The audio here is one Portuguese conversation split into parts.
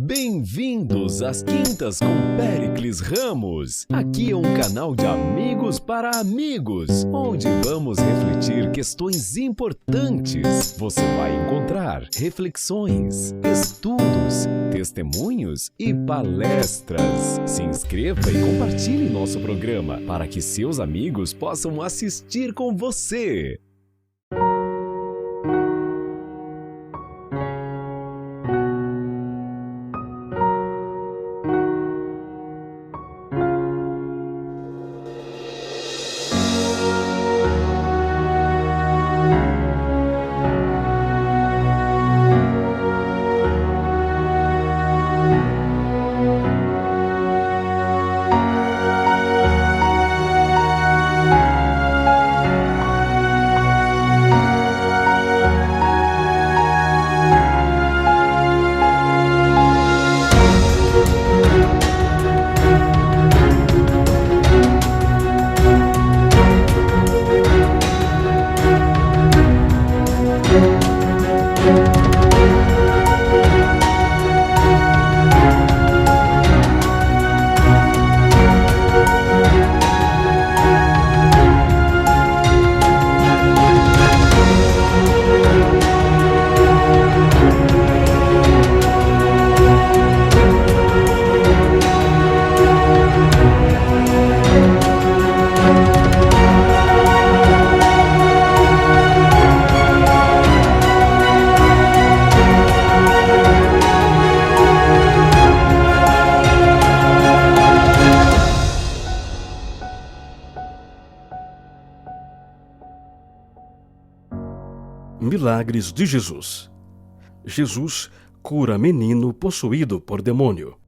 Bem-vindos às Quintas com Péricles Ramos. Aqui é um canal de amigos para amigos, onde vamos refletir questões importantes. Você vai encontrar reflexões, estudos, testemunhos e palestras. Se inscreva e compartilhe nosso programa para que seus amigos possam assistir com você. Milagres de Jesus. Jesus cura menino possuído por demônio.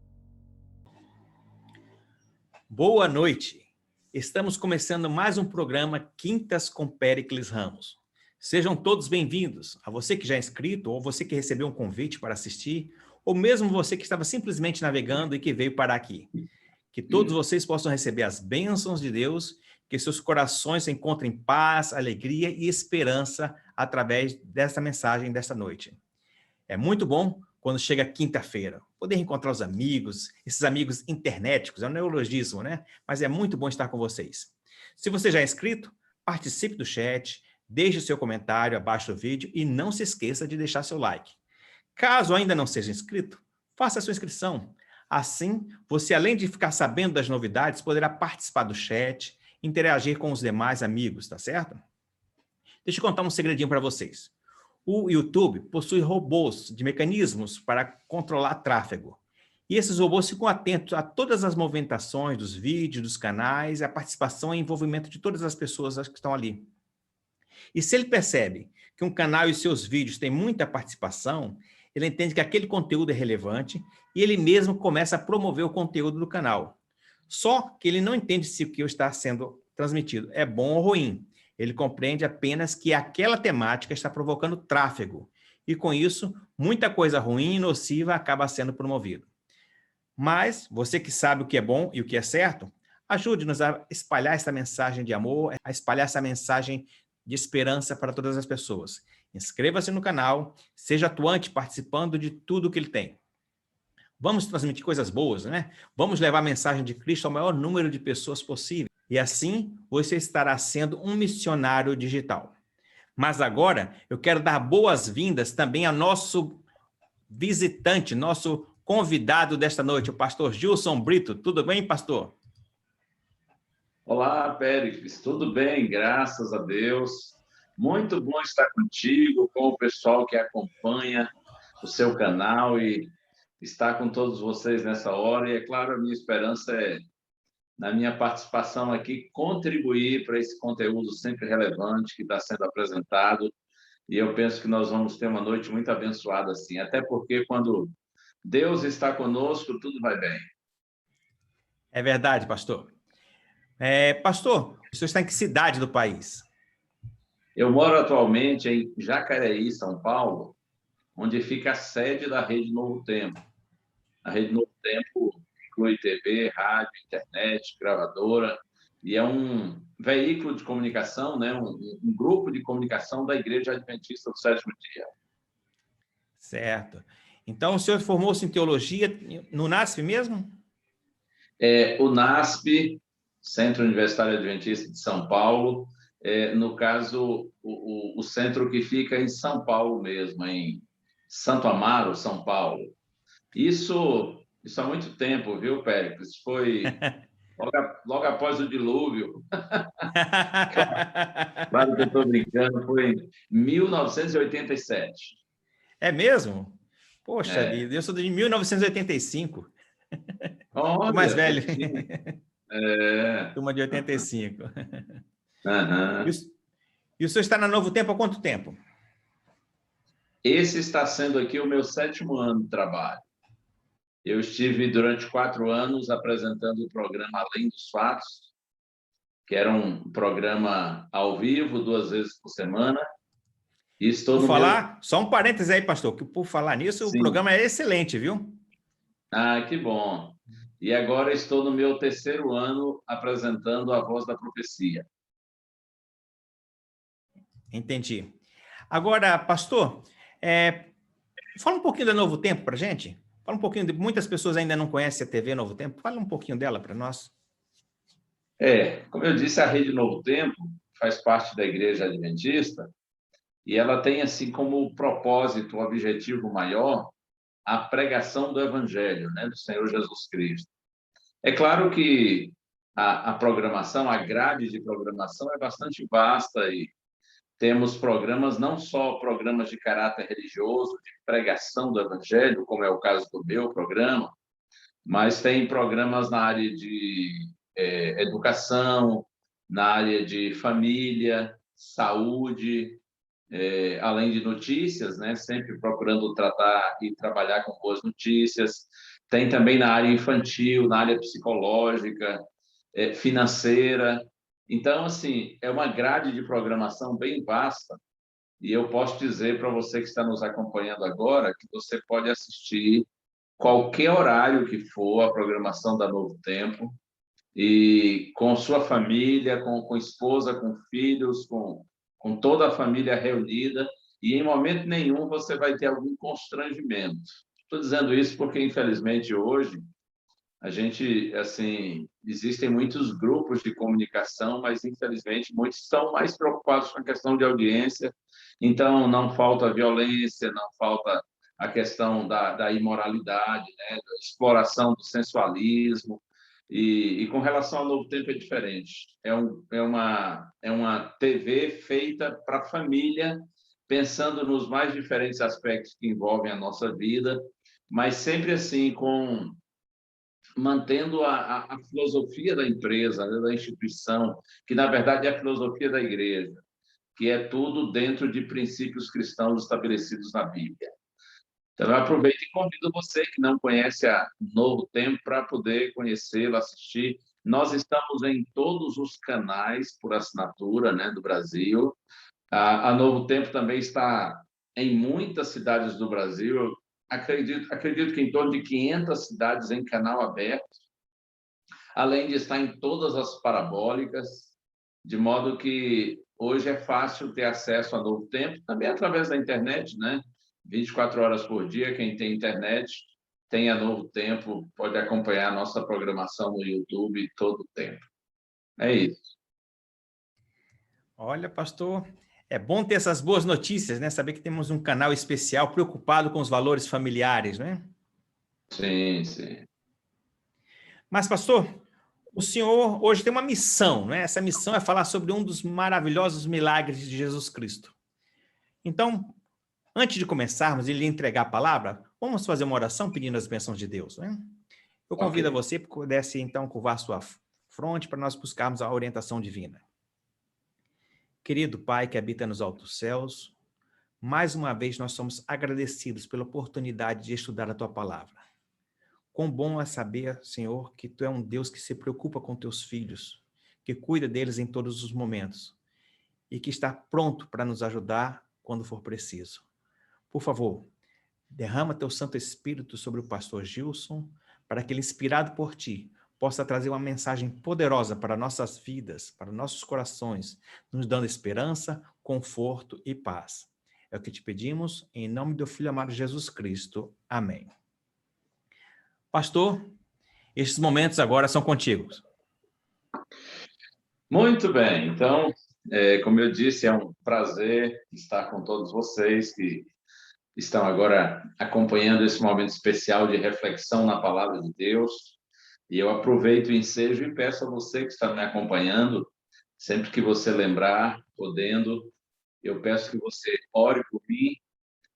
Boa noite. Estamos começando mais um programa Quintas com Péricles Ramos. Sejam todos bem-vindos. A você que já é inscrito, ou você que recebeu um convite para assistir, ou mesmo você que estava simplesmente navegando e que veio parar aqui. Que todos vocês possam receber as bênçãos de Deus, que seus corações encontrem paz, alegria e esperança através dessa mensagem desta noite. É muito bom quando chega quinta-feira, poder encontrar os amigos, esses amigos internéticos, é um neologismo, né? Mas é muito bom estar com vocês. Se você já é inscrito, participe do chat, deixe o seu comentário abaixo do vídeo e não se esqueça de deixar seu like. Caso ainda não seja inscrito, faça a sua inscrição. Assim, você, além de ficar sabendo das novidades, poderá participar do chat, interagir com os demais amigos, tá certo? Deixa eu contar um segredinho para vocês. O YouTube possui robôs de mecanismos para controlar tráfego. E esses robôs ficam atentos a todas as movimentações dos vídeos, dos canais, a participação e envolvimento de todas as pessoas que estão ali. E se ele percebe que um canal e seus vídeos têm muita participação, ele entende que aquele conteúdo é relevante e ele mesmo começa a promover o conteúdo do canal. Só que ele não entende se o que está sendo transmitido é bom ou ruim. Ele compreende apenas que aquela temática está provocando tráfego. E com isso, muita coisa ruim e nociva acaba sendo promovida. Mas, você que sabe o que é bom e o que é certo, ajude-nos a espalhar essa mensagem de amor, a espalhar essa mensagem de esperança para todas as pessoas. Inscreva-se no canal, seja atuante participando de tudo que ele tem. Vamos transmitir coisas boas, né? Vamos levar a mensagem de Cristo ao maior número de pessoas possível. E assim, você estará sendo um missionário digital. Mas agora, eu quero dar boas-vindas também ao nosso visitante, nosso convidado desta noite, o pastor Gilson Brito. Tudo bem, pastor? Olá, Péricles. Tudo bem, graças a Deus. Muito bom estar contigo, com o pessoal que acompanha o seu canal e estar com todos vocês nessa hora. E, é claro, a minha esperança é, na minha participação aqui, contribuir para esse conteúdo sempre relevante que está sendo apresentado. E eu penso que nós vamos ter uma noite muito abençoada, assim. Até porque, quando Deus está conosco, tudo vai bem. É verdade, pastor. Pastor, o senhor está em que cidade do país? Eu moro atualmente em Jacareí, São Paulo, onde fica a sede da Rede Novo Tempo. A Rede Novo Tempo inclui TV, rádio, internet, gravadora, e é um veículo de comunicação, né? um grupo de comunicação da Igreja Adventista do Sétimo Dia. Certo. Então, o senhor formou-se em teologia no NASP mesmo? O NASP, Centro Universitário Adventista de São Paulo, no caso, o centro que fica em São Paulo mesmo, em Santo Amaro, São Paulo. Isso há muito tempo, viu, Péricles? Foi logo após o dilúvio. Claro que eu estou brincando, foi em 1987. É mesmo? Poxa É. vida, eu sou de 1985. Olha, Sou mais velho. É. Turma de 85. Uhum. E o senhor está na Novo Tempo há quanto tempo? Esse está sendo aqui o meu 7º ano de trabalho. Eu estive durante 4 anos apresentando o programa Além dos Fatos, que era um programa ao vivo, 2 vezes por semana. E estou Por falar, só um parêntese aí, pastor, que por falar nisso, Sim. o programa é excelente, viu? Ah, que bom. E agora estou no meu 3º ano apresentando A Voz da Profecia. Entendi. Agora, pastor, fala um pouquinho da Novo Tempo para a gente. Fala um pouquinho, muitas pessoas ainda não conhecem a TV Novo Tempo. Fala um pouquinho dela para nós. Como eu disse, a Rede Novo Tempo faz parte da Igreja Adventista e ela tem assim como propósito, objetivo maior, a pregação do Evangelho, né, do Senhor Jesus Cristo. É claro que a programação, a grade de programação é bastante vasta e temos programas, não só programas de caráter religioso, de pregação do Evangelho, como é o caso do meu programa, mas tem programas na área de educação, na área de família, saúde, além de notícias, né? Sempre procurando tratar e trabalhar com boas notícias. Tem também na área infantil, na área psicológica, financeira. Então, assim, é uma grade de programação bem vasta e eu posso dizer para você que está nos acompanhando agora que você pode assistir qualquer horário que for a programação da Novo Tempo e com sua família, com esposa, com filhos, com toda a família reunida e em momento nenhum você vai ter algum constrangimento. Estou dizendo isso porque, infelizmente, hoje a gente, assim, existem muitos grupos de comunicação, mas, infelizmente, muitos estão mais preocupados com a questão de audiência, então não falta violência, não falta a questão da imoralidade, né, da exploração do sensualismo, e com relação ao Novo Tempo é diferente. É uma TV feita para a família, pensando nos mais diferentes aspectos que envolvem a nossa vida, mas sempre assim, mantendo a filosofia da empresa, né, da instituição, que na verdade é a filosofia da igreja, que é tudo dentro de princípios cristãos estabelecidos na Bíblia. Então, eu aproveito e convido você que não conhece a Novo Tempo para poder conhecê-lo, assistir. Nós estamos em todos os canais por assinatura, né, do Brasil. A Novo Tempo também está em muitas cidades do Brasil. Acredito que em torno de 500 cidades em canal aberto, além de estar em todas as parabólicas, de modo que hoje é fácil ter acesso a Novo Tempo, também através da internet, né? 24 horas por dia, quem tem internet tem a Novo Tempo, pode acompanhar a nossa programação no YouTube todo o tempo. É isso. Olha, pastor, é bom ter essas boas notícias, né? Saber que temos um canal especial preocupado com os valores familiares, né? Sim, sim. Mas, pastor, o senhor hoje tem uma missão, né? Essa missão é falar sobre um dos maravilhosos milagres de Jesus Cristo. Então, antes de começarmos e lhe entregar a palavra, vamos fazer uma oração pedindo as bênçãos de Deus, né? Eu convido a você que pudesse, então, curvar sua fronte para nós buscarmos a orientação divina. Querido Pai que habita nos altos céus, mais uma vez nós somos agradecidos pela oportunidade de estudar a Tua palavra. Quão bom é saber, Senhor, que Tu é um Deus que se preocupa com Teus filhos, que cuida deles em todos os momentos e que está pronto para nos ajudar quando for preciso. Por favor, derrama Teu Santo Espírito sobre o pastor Gilson, para que ele, inspirado por Ti, possa trazer uma mensagem poderosa para nossas vidas, para nossos corações, nos dando esperança, conforto e paz. É o que te pedimos, em nome do Filho amado Jesus Cristo. Amém. Pastor, estes momentos agora são contigo. Muito bem, então, como eu disse, é um prazer estar com todos vocês que estão agora acompanhando esse momento especial de reflexão na Palavra de Deus. E eu aproveito o ensejo e peço a você que está me acompanhando, sempre que você lembrar, podendo, eu peço que você ore por mim,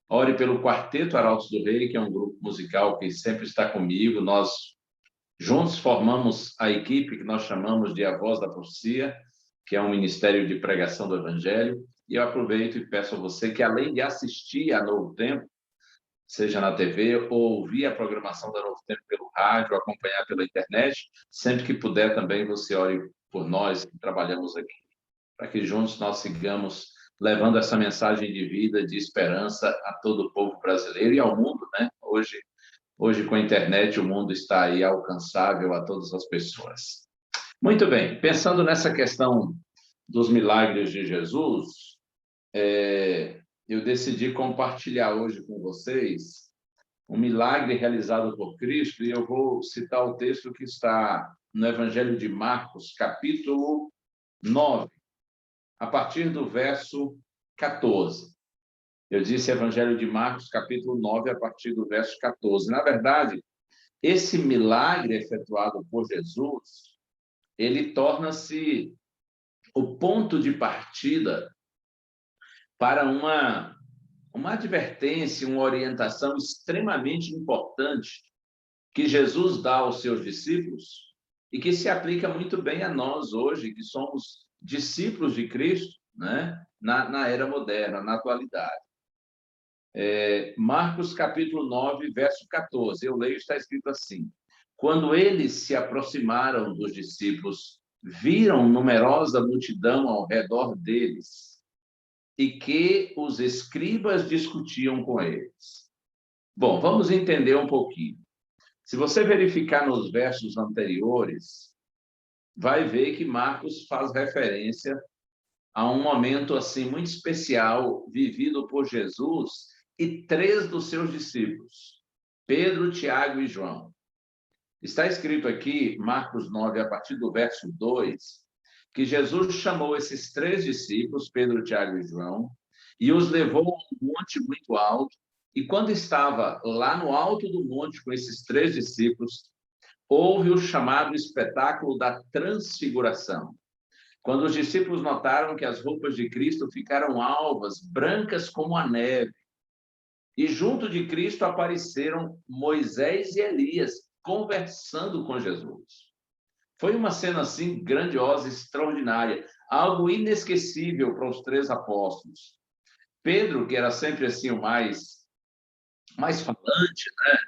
ore pelo Quarteto Arautos do Rei, que é um grupo musical que sempre está comigo. Nós juntos formamos a equipe que nós chamamos de A Voz da Profecia, que é um ministério de pregação do Evangelho. E eu aproveito e peço a você que, além de assistir a Novo Tempo, seja na TV ou ouvir a programação da Novo Tempo pelo rádio, acompanhar pela internet, sempre que puder também você ore por nós que trabalhamos aqui, para que juntos nós sigamos levando essa mensagem de vida, de esperança a todo o povo brasileiro e ao mundo, né? Hoje com a internet, o mundo está aí alcançável a todas as pessoas. Muito bem, pensando nessa questão dos milagres de Jesus, eu decidi compartilhar hoje com vocês um milagre realizado por Cristo, e eu vou citar o texto que está no Evangelho de Marcos, capítulo 9, a partir do verso 14. Eu disse Evangelho de Marcos, capítulo 9, a partir do verso 14. Na verdade, esse milagre efetuado por Jesus, ele torna-se o ponto de partida para uma advertência, uma orientação extremamente importante que Jesus dá aos seus discípulos e que se aplica muito bem a nós hoje, que somos discípulos de Cristo, né? Na era moderna, na atualidade. Marcos capítulo 9, verso 14, eu leio, está escrito assim: quando eles se aproximaram dos discípulos, viram numerosa multidão ao redor deles e que os escribas discutiam com eles. Bom, vamos entender um pouquinho. Se você verificar nos versos anteriores, vai ver que Marcos faz referência a um momento assim muito especial vivido por Jesus e 3 dos seus discípulos, Pedro, Tiago e João. Está escrito aqui, Marcos 9, a partir do verso 2, que Jesus chamou esses 3 discípulos, Pedro, Tiago e João, e os levou a um monte muito alto, e quando estava lá no alto do monte com esses 3 discípulos, houve o chamado espetáculo da transfiguração. Quando os discípulos notaram que as roupas de Cristo ficaram alvas, brancas como a neve, e junto de Cristo apareceram Moisés e Elias, conversando com Jesus. Foi uma cena assim grandiosa, extraordinária, algo inesquecível para os 3 apóstolos. Pedro, que era sempre assim o mais falante, né?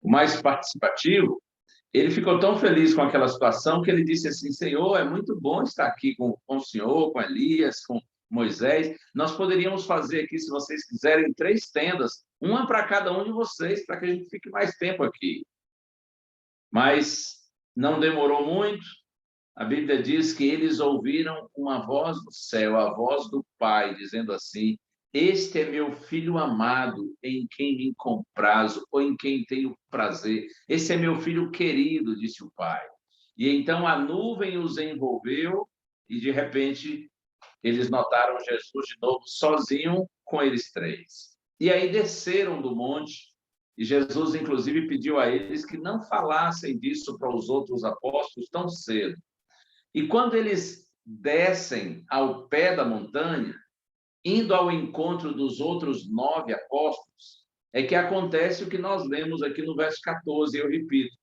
O mais participativo, ele ficou tão feliz com aquela situação que ele disse assim: Senhor, é muito bom estar aqui com o Senhor, com Elias, com Moisés. Nós poderíamos fazer aqui, se vocês quiserem, 3 tendas, uma para cada um de vocês, para que a gente fique mais tempo aqui. Mas não demorou muito. A Bíblia diz que eles ouviram uma voz do céu, a voz do Pai, dizendo assim: este é meu filho amado, em quem me comprazo, ou em quem tenho prazer. Esse é meu filho querido, disse o Pai. E então a nuvem os envolveu e, de repente, eles notaram Jesus de novo, sozinho com eles 3. E aí desceram do monte, e Jesus, inclusive, pediu a eles que não falassem disso para os outros apóstolos tão cedo. E quando eles descem ao pé da montanha, indo ao encontro dos outros 9 apóstolos, é que acontece o que nós lemos aqui no verso 14, eu repito.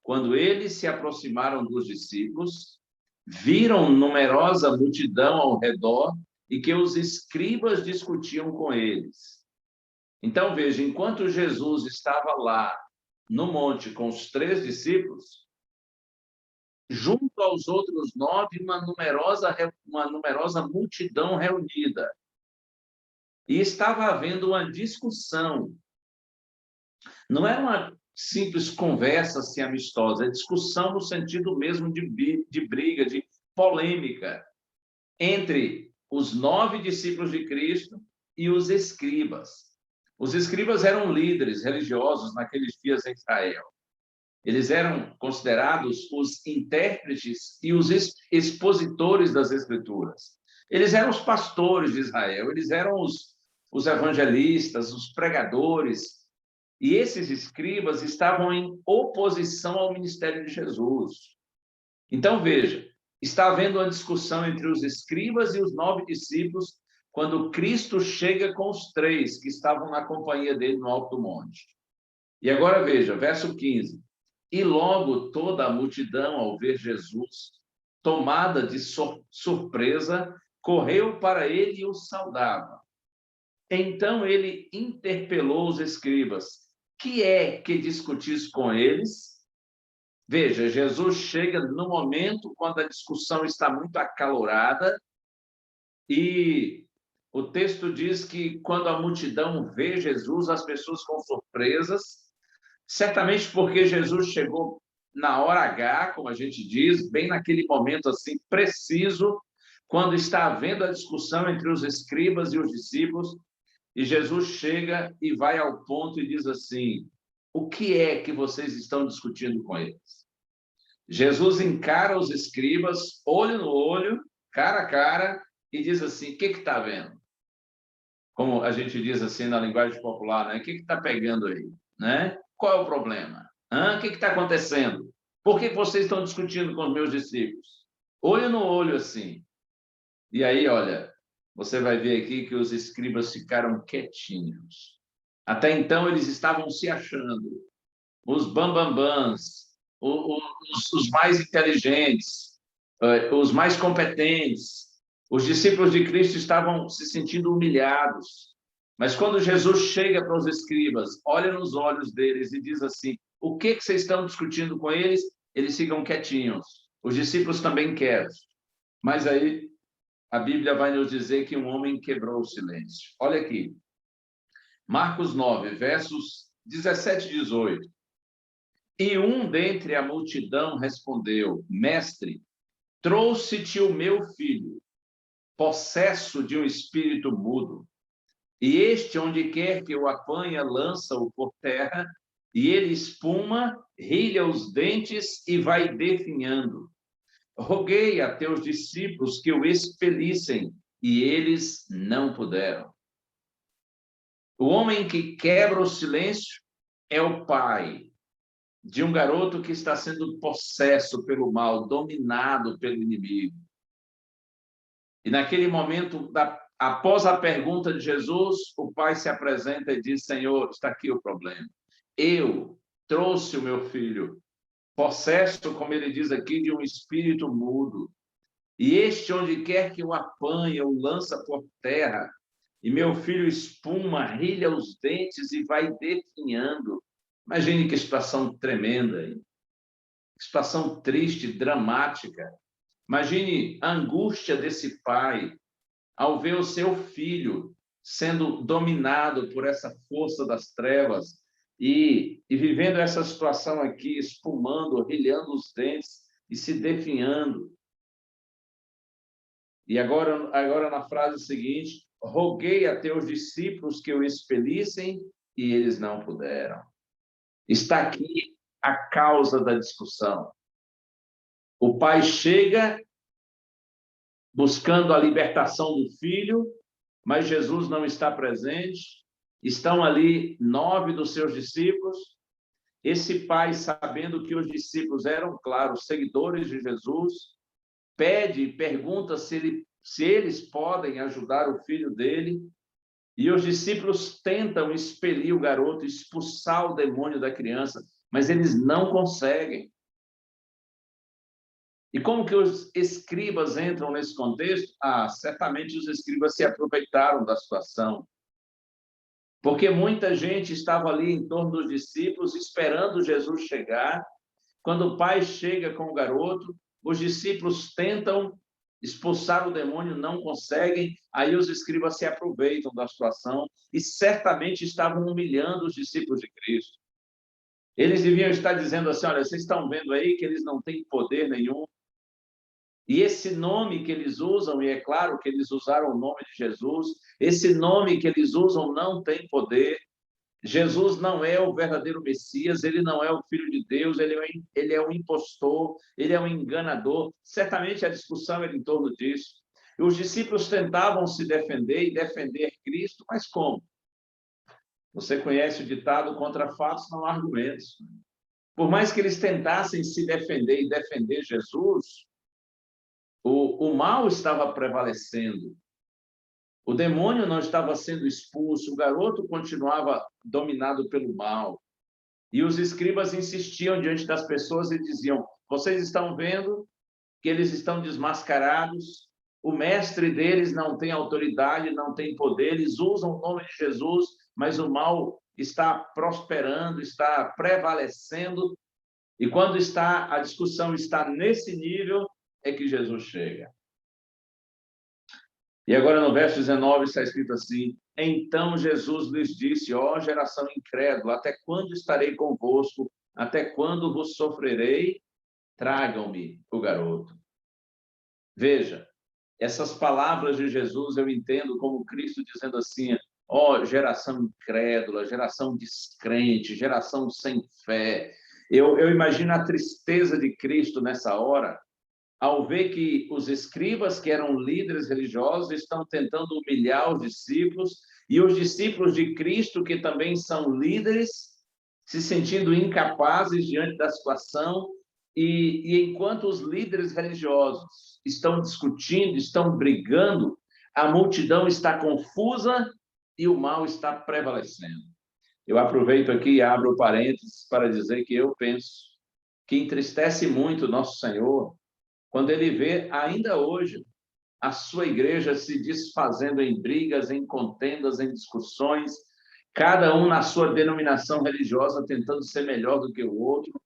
Quando eles se aproximaram dos discípulos, viram numerosa multidão ao redor e que os escribas discutiam com eles. Então, veja, enquanto Jesus estava lá no monte com os 3 discípulos, junto aos outros 9, uma numerosa multidão reunida. E estava havendo uma discussão. Não era uma simples conversa assim, amistosa, é discussão no sentido mesmo de briga, de polêmica, entre os 9 discípulos de Cristo e os escribas. Os escribas eram líderes religiosos naqueles dias em Israel. Eles eram considerados os intérpretes e os expositores das Escrituras. Eles eram os pastores de Israel, eles eram os evangelistas, os pregadores. E esses escribas estavam em oposição ao ministério de Jesus. Então, veja, está havendo uma discussão entre os escribas e os 9 discípulos quando Cristo chega com os 3 que estavam na companhia dele no alto do monte. E agora veja, verso 15. E logo toda a multidão, ao ver Jesus, tomada de surpresa, correu para ele e o saudava. Então ele interpelou os escribas. Que é que discutis com eles? Veja, Jesus chega no momento quando a discussão está muito acalorada e o texto diz que quando a multidão vê Jesus, as pessoas ficam surpresas, certamente porque Jesus chegou na hora H, como a gente diz, bem naquele momento assim preciso, quando está havendo a discussão entre os escribas e os discípulos, e Jesus chega e vai ao ponto e diz assim: o que é que vocês estão discutindo com eles? Jesus encara os escribas, olho no olho, cara a cara, e diz assim: o que está vendo? Como a gente diz assim na linguagem popular, né? O que está pegando aí? Né? Qual é o problema? O que está acontecendo? Por que vocês estão discutindo com os meus discípulos? Olho no olho assim. E aí, olha, você vai ver aqui que os escribas ficaram quietinhos. Até então, eles estavam se achando os bambambãs, os mais inteligentes, os mais competentes. Os discípulos de Cristo estavam se sentindo humilhados. Mas quando Jesus chega para os escribas, olha nos olhos deles e diz assim: o que vocês estão discutindo com eles? Eles ficam quietinhos. Os discípulos também quietos. Mas aí a Bíblia vai nos dizer que um homem quebrou o silêncio. Olha aqui. Marcos 9, versos 17 e 18. E um dentre a multidão respondeu: Mestre, trouxe-te o meu filho, possesso de um espírito mudo. E este, onde quer que o apanha, lança-o por terra, e ele espuma, rilha os dentes e vai definhando. Roguei a teus discípulos que o expelissem, e eles não puderam. O homem que quebra o silêncio é o pai de um garoto que está sendo possesso pelo mal, dominado pelo inimigo. E naquele momento, após a pergunta de Jesus, o pai se apresenta e diz: Senhor, está aqui o problema. Eu trouxe o meu filho, possesso, como ele diz aqui, de um espírito mudo. E este, onde quer que o apanha, o lança por terra. E meu filho espuma, rilha os dentes e vai definhando. Imagine que situação tremenda, hein? Situação triste, dramática. Imagine a angústia desse pai ao ver o seu filho sendo dominado por essa força das trevas e vivendo essa situação aqui, espumando, rilhando os dentes e se definhando. E agora na frase seguinte: roguei a teus discípulos que o expelissem e eles não puderam. Está aqui a causa da discussão. O pai chega buscando a libertação do filho, mas Jesus não está presente. Estão ali 9 dos seus discípulos. Esse pai, sabendo que os discípulos eram, claro, seguidores de Jesus, pede e pergunta se eles podem ajudar o filho dele. E os discípulos tentam expelir o garoto, expulsar o demônio da criança, mas eles não conseguem. E como que os escribas entram nesse contexto? Certamente os escribas se aproveitaram da situação. Porque muita gente estava ali em torno dos discípulos, esperando Jesus chegar. Quando o pai chega com o garoto, os discípulos tentam expulsar o demônio, não conseguem. Aí os escribas se aproveitam da situação e certamente estavam humilhando os discípulos de Cristo. Eles deviam estar dizendo assim: olha, vocês estão vendo aí que eles não têm poder nenhum. E esse nome que eles usam, e é claro que eles usaram o nome de Jesus, esse nome que eles usam não tem poder. Jesus não é o verdadeiro Messias, ele não é o Filho de Deus, ele é um impostor, ele é um enganador. Certamente a discussão era em torno disso. E os discípulos tentavam se defender e defender Cristo, mas como? Você conhece o ditado: contra fatos não há argumentos. Por mais que eles tentassem se defender e defender Jesus, o mal estava prevalecendo. O demônio não estava sendo expulso, o garoto continuava dominado pelo mal. E os escribas insistiam diante das pessoas e diziam: vocês estão vendo que eles estão desmascarados, o mestre deles não tem autoridade, não tem poder, eles usam o nome de Jesus, mas o mal está prosperando, está prevalecendo. E quando a discussão está nesse nível, é que Jesus chega. E agora no verso 19 está escrito assim: então Jesus lhes disse: ó geração incrédula, até quando estarei convosco? Até quando vos sofrerei? Tragam-me o garoto. Veja, essas palavras de Jesus eu entendo como Cristo dizendo assim: ó geração incrédula, geração descrente, geração sem fé. Eu imagino a tristeza de Cristo nessa hora, ao ver que os escribas, que eram líderes religiosos, estão tentando humilhar os discípulos, e os discípulos de Cristo, que também são líderes, se sentindo incapazes diante da situação, e enquanto os líderes religiosos estão discutindo, estão brigando, a multidão está confusa e o mal está prevalecendo. Eu aproveito aqui e abro parênteses para dizer que eu penso que entristece muito o nosso Senhor quando ele vê, ainda hoje, a sua igreja se desfazendo em brigas, em contendas, em discussões, cada um na sua denominação religiosa tentando ser melhor do que o outro,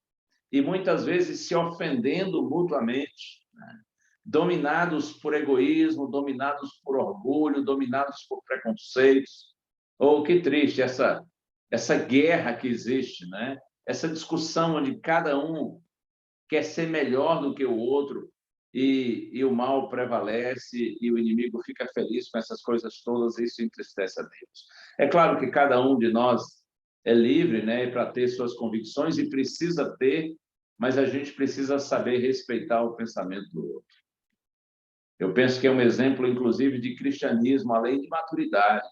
e muitas vezes se ofendendo mutuamente, né? Dominados por egoísmo, dominados por orgulho, dominados por preconceitos. Oh, que triste essa guerra que existe, né? Essa discussão onde cada um quer ser melhor do que o outro, e o mal prevalece, e o inimigo fica feliz com essas coisas todas, e isso entristece a Deus. É claro que cada um de nós é livre, né, para ter suas convicções, e precisa ter, mas a gente precisa saber respeitar o pensamento do outro. Eu penso que é um exemplo, inclusive, de cristianismo, além de maturidade.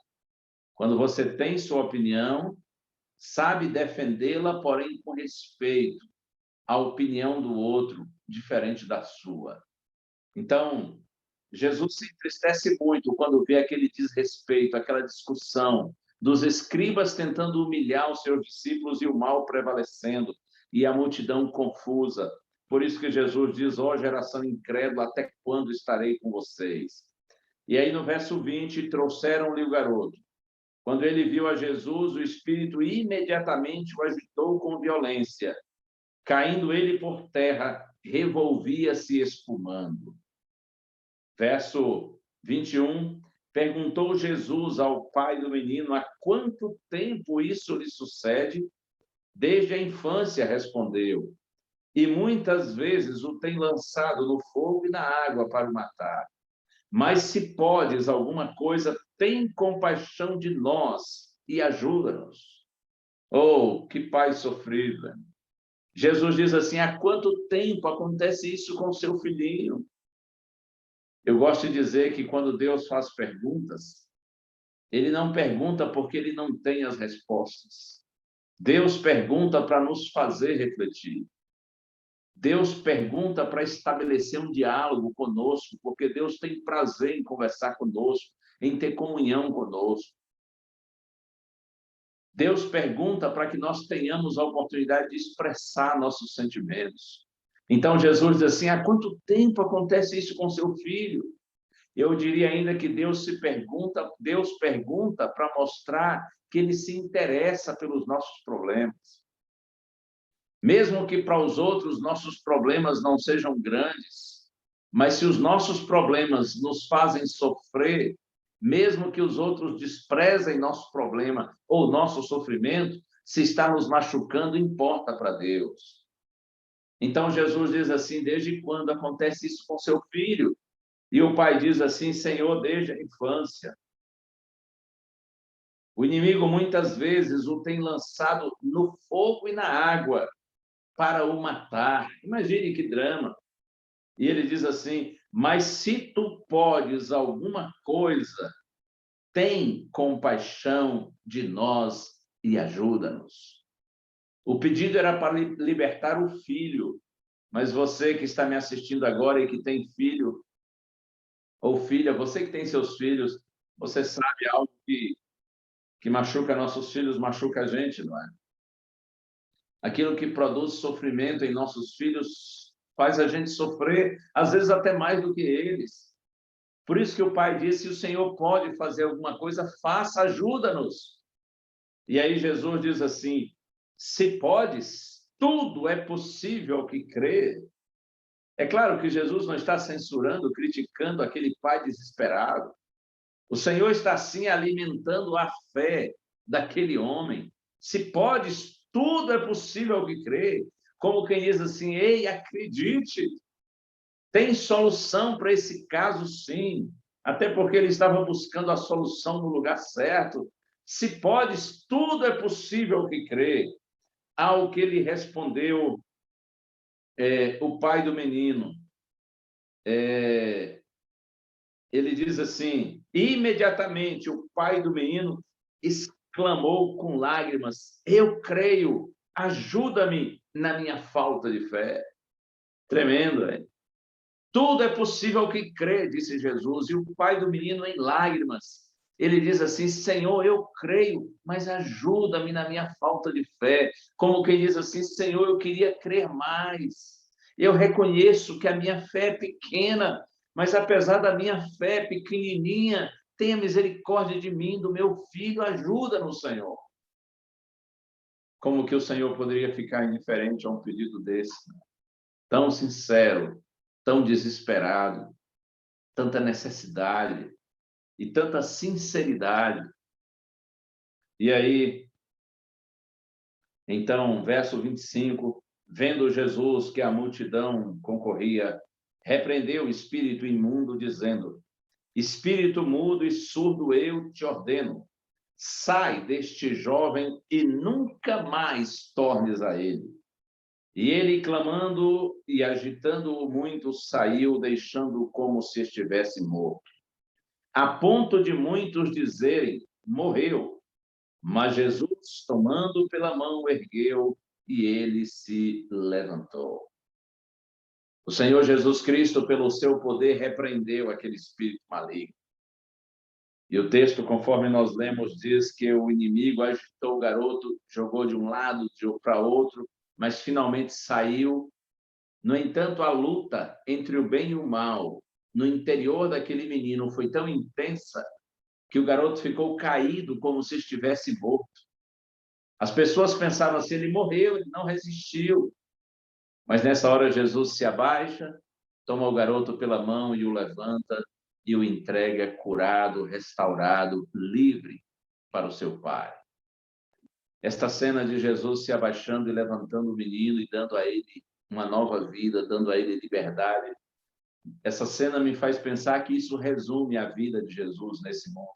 Quando você tem sua opinião, sabe defendê-la, porém com respeito à opinião do outro, diferente da sua. Então, Jesus se entristece muito quando vê aquele desrespeito, aquela discussão dos escribas tentando humilhar os seus discípulos e o mal prevalecendo, e a multidão confusa. Por isso que Jesus diz: ó geração incrédula, até quando estarei com vocês? E aí no verso 20, trouxeram-lhe o garoto. Quando ele viu a Jesus, o Espírito imediatamente o agitou com violência. Caindo ele por terra, revolvia-se espumando. Verso 21, perguntou Jesus ao pai do menino: há quanto tempo isso lhe sucede? Desde a infância, respondeu, e muitas vezes o tem lançado no fogo e na água para o matar. Mas se podes alguma coisa, tem compaixão de nós e ajuda-nos. Oh, que pai sofrido! Jesus diz assim: há quanto tempo acontece isso com seu filhinho? Eu gosto de dizer que quando Deus faz perguntas, ele não pergunta porque ele não tem as respostas. Deus pergunta para nos fazer refletir. Deus pergunta para estabelecer um diálogo conosco, porque Deus tem prazer em conversar conosco, em ter comunhão conosco. Deus pergunta para que nós tenhamos a oportunidade de expressar nossos sentimentos. Então, Jesus diz assim: há quanto tempo acontece isso com seu filho? Eu diria ainda que Deus pergunta para mostrar que ele se interessa pelos nossos problemas. Mesmo que para os outros nossos problemas não sejam grandes, mas se os nossos problemas nos fazem sofrer, mesmo que os outros desprezem nosso problema ou nosso sofrimento, se está nos machucando, importa para Deus. Então Jesus diz assim: desde quando acontece isso com seu filho? E o pai diz assim: Senhor, desde a infância. O inimigo muitas vezes o tem lançado no fogo e na água para o matar. Imagine que drama. E ele diz assim: mas se tu podes alguma coisa, tem compaixão de nós e ajuda-nos. O pedido era para libertar o filho, mas você que está me assistindo agora e que tem filho ou filha, você que tem seus filhos, você sabe algo que machuca nossos filhos, machuca a gente, não é? Aquilo que produz sofrimento em nossos filhos faz a gente sofrer, às vezes até mais do que eles. Por isso que o pai disse: se o Senhor pode fazer alguma coisa, faça, ajuda-nos. E aí Jesus diz assim: se podes, tudo é possível ao que crê. É claro que Jesus não está censurando, criticando aquele pai desesperado. O Senhor está, sim, alimentando a fé daquele homem. Se podes, tudo é possível ao que crê. Como quem diz assim: ei, acredite, tem solução para esse caso, sim. Até porque ele estava buscando a solução no lugar certo. Se podes, tudo é possível ao que crê. Ao que ele respondeu, o pai do menino, ele diz assim: imediatamente o pai do menino exclamou com lágrimas: eu creio, ajuda-me na minha falta de fé. Tremendo, é? Tudo é possível ao que crê, disse Jesus. E o pai do menino, em lágrimas, ele diz assim: Senhor, eu creio, mas ajuda-me na minha falta de fé. Como quem diz assim: Senhor, eu queria crer mais. Eu reconheço que a minha fé é pequena, mas apesar da minha fé pequenininha, tenha misericórdia de mim, do meu filho, ajuda-nos, Senhor. Como que o Senhor poderia ficar indiferente a um pedido desse? Tão sincero, tão desesperado, tanta necessidade e tanta sinceridade. E aí, então, verso 25, vendo Jesus que a multidão concorria, repreendeu o espírito imundo, dizendo: espírito mudo e surdo, eu te ordeno, sai deste jovem e nunca mais tornes a ele. E ele, clamando e agitando-o muito, saiu, deixando-o como se estivesse morto. A ponto de muitos dizerem: morreu. Mas Jesus, tomando pela mão, ergueu e ele se levantou. O Senhor Jesus Cristo, pelo seu poder, repreendeu aquele espírito maligno. E o texto, conforme nós lemos, diz que o inimigo agitou o garoto, jogou de um lado para outro, mas finalmente saiu. No entanto, a luta entre o bem e o mal no interior daquele menino foi tão intensa que o garoto ficou caído como se estivesse morto. As pessoas pensavam assim: ele morreu, ele não resistiu. Mas nessa hora Jesus se abaixa, toma o garoto pela mão e o levanta e o entrega curado, restaurado, livre para o seu pai. Esta cena de Jesus se abaixando e levantando o menino e dando a ele uma nova vida, dando a ele liberdade, essa cena me faz pensar que isso resume a vida de Jesus nesse mundo.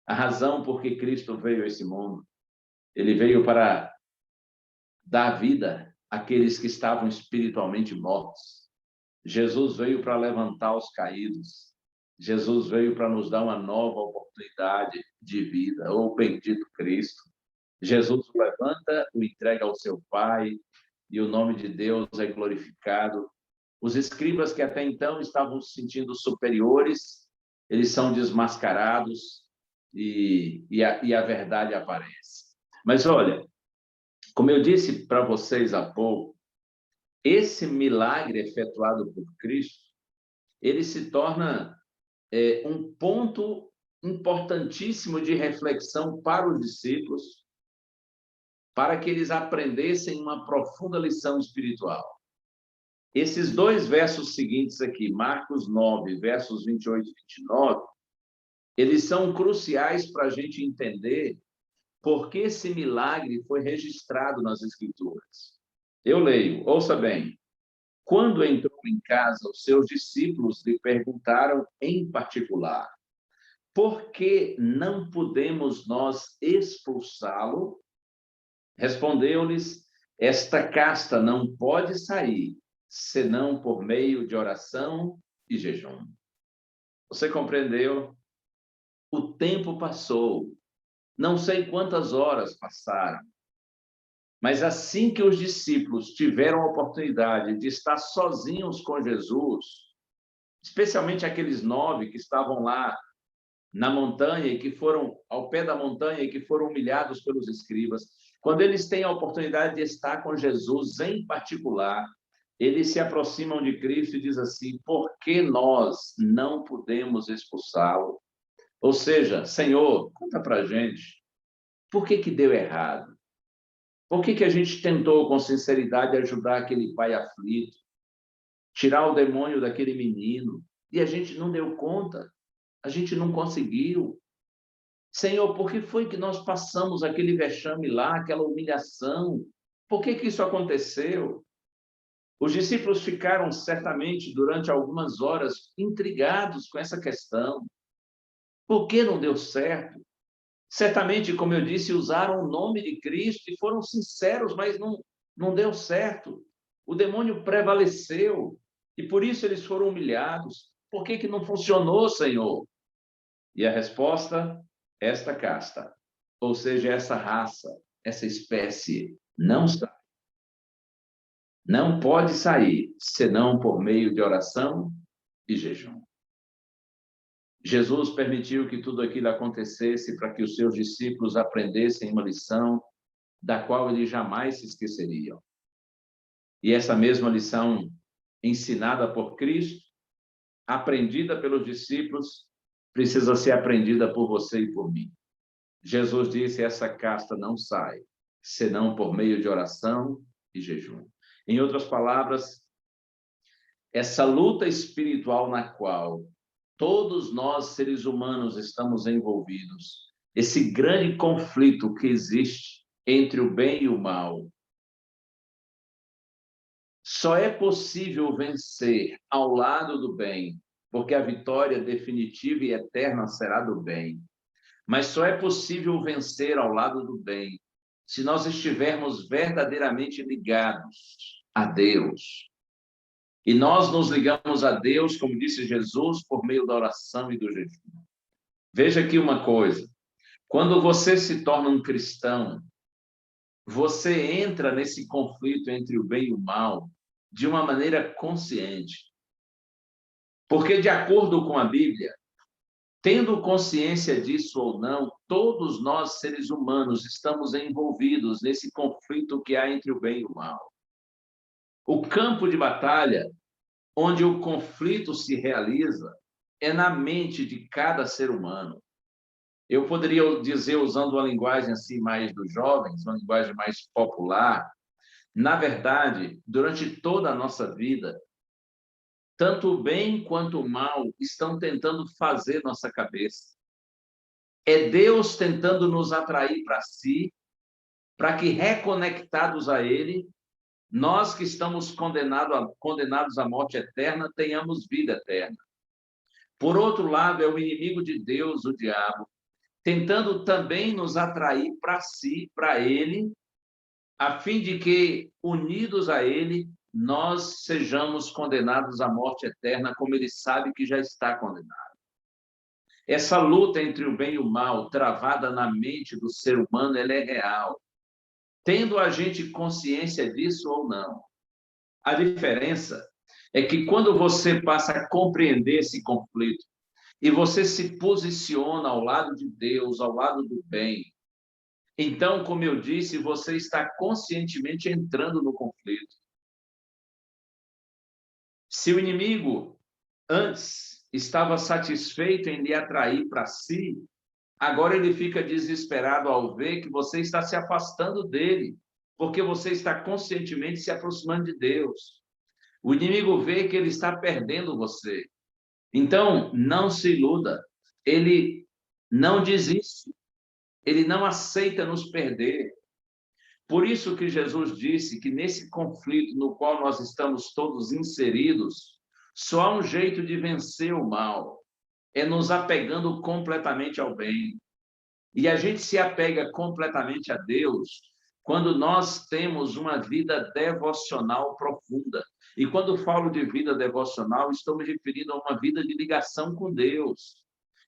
A razão por que Cristo veio a esse mundo. Ele veio para dar vida àqueles que estavam espiritualmente mortos. Jesus veio para levantar os caídos. Jesus veio para nos dar uma nova oportunidade de vida. Oh, bendito Cristo! Jesus o levanta, o entrega ao seu Pai, e o nome de Deus é glorificado. Os escribas que até então estavam se sentindo superiores, eles são desmascarados e a verdade aparece. Mas olha, como eu disse para vocês há pouco, esse milagre efetuado por Cristo, ele se torna um ponto importantíssimo de reflexão para os discípulos, para que eles aprendessem uma profunda lição espiritual. Esses dois versos seguintes aqui, Marcos 9, versos 28 e 29, eles são cruciais para a gente entender por que esse milagre foi registrado nas Escrituras. Eu leio, ouça bem. Quando entrou em casa, os seus discípulos lhe perguntaram em particular: por que não podemos nós expulsá-lo? Respondeu-lhes: esta casta não pode sair, senão por meio de oração e jejum. Você compreendeu? O tempo passou, não sei quantas horas passaram, mas assim que os discípulos tiveram a oportunidade de estar sozinhos com Jesus, especialmente aqueles 9 que estavam lá na montanha e que foram ao pé da montanha e que foram humilhados pelos escribas, quando eles têm a oportunidade de estar com Jesus em particular, eles se aproximam de Cristo e dizem assim: por que nós não podemos expulsá-lo? Ou seja, Senhor, conta para a gente, por que deu errado? Por que a gente tentou com sinceridade ajudar aquele pai aflito, tirar o demônio daquele menino, e a gente não deu conta? A gente não conseguiu. Senhor, por que foi que nós passamos aquele vexame lá, aquela humilhação? Por que isso aconteceu? Os discípulos ficaram certamente durante algumas horas intrigados com essa questão. Por que não deu certo? Certamente, como eu disse, usaram o nome de Cristo e foram sinceros, mas não deu certo. O demônio prevaleceu e por isso eles foram humilhados. Por que não funcionou, Senhor? E a resposta: esta casta, ou seja, essa raça, essa espécie, não sai. Não pode sair, senão por meio de oração e jejum. Jesus permitiu que tudo aquilo acontecesse para que os seus discípulos aprendessem uma lição da qual eles jamais se esqueceriam. E essa mesma lição, ensinada por Cristo, aprendida pelos discípulos, precisa ser aprendida por você e por mim. Jesus disse: essa casta não sai, senão por meio de oração e jejum. Em outras palavras, essa luta espiritual na qual todos nós, seres humanos, estamos envolvidos, esse grande conflito que existe entre o bem e o mal, só é possível vencer ao lado do bem, porque a vitória definitiva e eterna será do bem. Mas só é possível vencer ao lado do bem se nós estivermos verdadeiramente ligados a Deus. E nós nos ligamos a Deus, como disse Jesus, por meio da oração e do jejum. Veja aqui uma coisa: quando você se torna um cristão, você entra nesse conflito entre o bem e o mal de uma maneira consciente. Porque, de acordo com a Bíblia, tendo consciência disso ou não, todos nós, seres humanos, estamos envolvidos nesse conflito que há entre o bem e o mal. O campo de batalha, onde o conflito se realiza, é na mente de cada ser humano. Eu poderia dizer, usando uma linguagem assim mais dos jovens, uma linguagem mais popular, na verdade, durante toda a nossa vida, tanto o bem quanto o mal estão tentando fazer nossa cabeça. É Deus tentando nos atrair para si, para que, reconectados a Ele, nós que estamos condenados à morte eterna, tenhamos vida eterna. Por outro lado, é o inimigo de Deus, o diabo, tentando também nos atrair para si, para Ele, a fim de que, unidos a Ele, nós sejamos condenados à morte eterna, como Ele sabe que já está condenado. Essa luta entre o bem e o mal, travada na mente do ser humano, ela é real. Tendo a gente consciência disso ou não. A diferença é que quando você passa a compreender esse conflito e você se posiciona ao lado de Deus, ao lado do bem, então, como eu disse, você está conscientemente entrando no conflito. Se o inimigo antes estava satisfeito em lhe atrair para si, agora ele fica desesperado ao ver que você está se afastando dele, porque você está conscientemente se aproximando de Deus. O inimigo vê que ele está perdendo você. Então, não se iluda. Ele não desiste. Ele não aceita nos perder. Por isso que Jesus disse que nesse conflito no qual nós estamos todos inseridos, só há um jeito de vencer o mal, é nos apegando completamente ao bem. E a gente se apega completamente a Deus quando nós temos uma vida devocional profunda. E quando falo de vida devocional, estou me referindo a uma vida de ligação com Deus.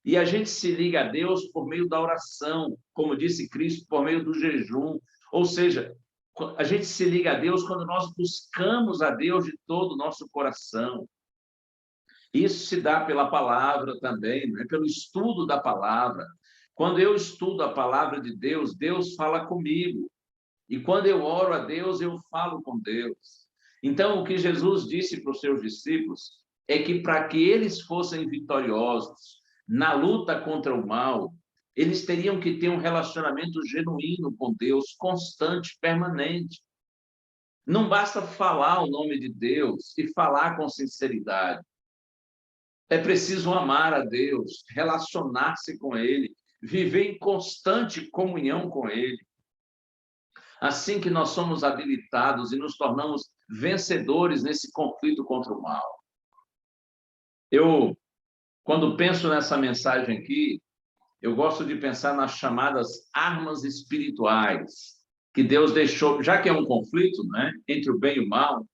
E a gente se liga a Deus por meio da oração, como disse Cristo, por meio do jejum. Ou seja, a gente se liga a Deus quando nós buscamos a Deus de todo o nosso coração. Isso se dá pela palavra também, não é? Pelo estudo da palavra. Quando eu estudo a palavra de Deus, Deus fala comigo. E quando eu oro a Deus, eu falo com Deus. Então, o que Jesus disse para os seus discípulos é que para que eles fossem vitoriosos na luta contra o mal, eles teriam que ter um relacionamento genuíno com Deus, constante, permanente. Não basta falar o nome de Deus e falar com sinceridade. É preciso amar a Deus, relacionar-se com Ele, viver em constante comunhão com Ele. Assim que nós somos habilitados e nos tornamos vencedores nesse conflito contra o mal. Eu, quando penso nessa mensagem aqui, eu gosto de pensar nas chamadas armas espirituais que Deus deixou, já que é um conflito, né, entre o bem e o mal,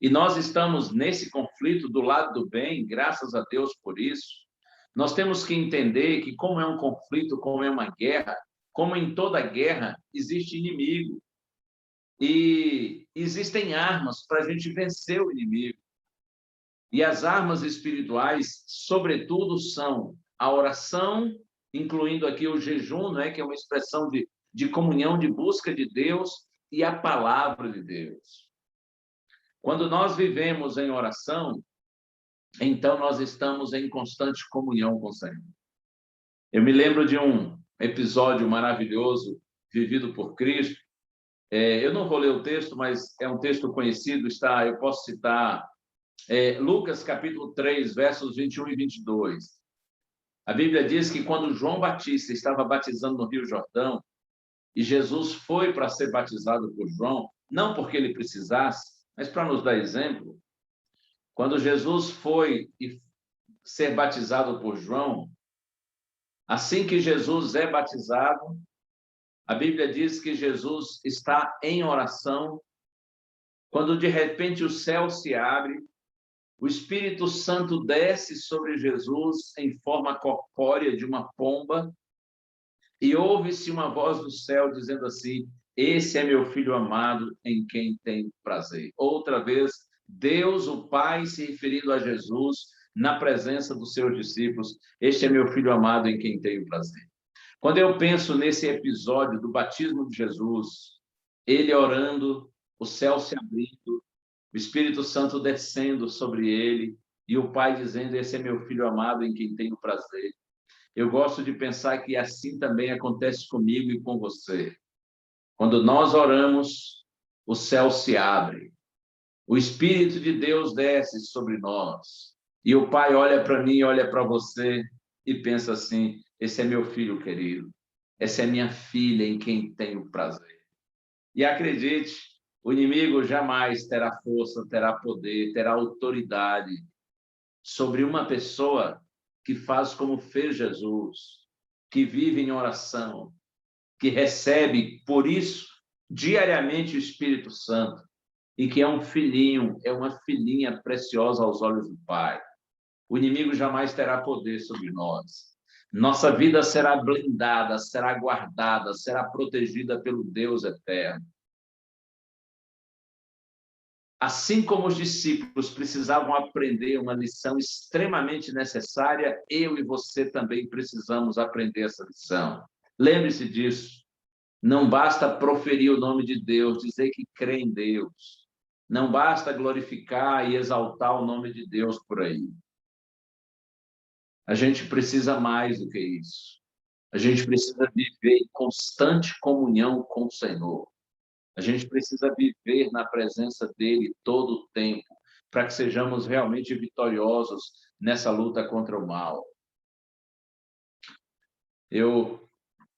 e nós estamos nesse conflito do lado do bem, graças a Deus por isso. Nós temos que entender que como é um conflito, como é uma guerra, como em toda guerra, existe inimigo. E existem armas para a gente vencer o inimigo. E as armas espirituais, sobretudo, são a oração, incluindo aqui o jejum, né, que é uma expressão de comunhão, de busca de Deus, e a palavra de Deus. Quando nós vivemos em oração, então nós estamos em constante comunhão com o Senhor. Eu me lembro de um episódio maravilhoso vivido por Cristo. Eu não vou ler o texto, mas é um texto conhecido, eu posso citar Lucas capítulo 3, versos 21 e 22. A Bíblia diz que quando João Batista estava batizando no Rio Jordão, e Jesus foi para ser batizado por João, não porque ele precisasse, mas para nos dar exemplo, quando Jesus foi ser batizado por João, assim que Jesus é batizado, a Bíblia diz que Jesus está em oração, quando de repente o céu se abre, o Espírito Santo desce sobre Jesus em forma corpórea de uma pomba, e ouve-se uma voz do céu dizendo assim: esse é meu filho amado em quem tenho prazer. Outra vez, Deus, o Pai, se referindo a Jesus, na presença dos seus discípulos: este é meu filho amado em quem tenho prazer. Quando eu penso nesse episódio do batismo de Jesus, ele orando, o céu se abrindo, o Espírito Santo descendo sobre ele, e o Pai dizendo: esse é meu filho amado em quem tenho prazer. Eu gosto de pensar que assim também acontece comigo e com você. Quando nós oramos, o céu se abre, o Espírito de Deus desce sobre nós, e o Pai olha para mim, olha para você e pensa assim: esse é meu filho querido, essa é minha filha em quem tenho prazer. E acredite, o inimigo jamais terá força, terá poder, terá autoridade sobre uma pessoa que faz como fez Jesus, que vive em oração, que recebe, por isso, diariamente o Espírito Santo, e que é um filhinho, é uma filhinha preciosa aos olhos do Pai. O inimigo jamais terá poder sobre nós. Nossa vida será blindada, será guardada, será protegida pelo Deus eterno. Assim como os discípulos precisavam aprender uma lição extremamente necessária, eu e você também precisamos aprender essa lição. Lembre-se disso. Não basta proferir o nome de Deus, dizer que crê em Deus. Não basta glorificar e exaltar o nome de Deus por aí. A gente precisa mais do que isso. A gente precisa viver em constante comunhão com o Senhor. A gente precisa viver na presença dele todo o tempo, para que sejamos realmente vitoriosos nessa luta contra o mal.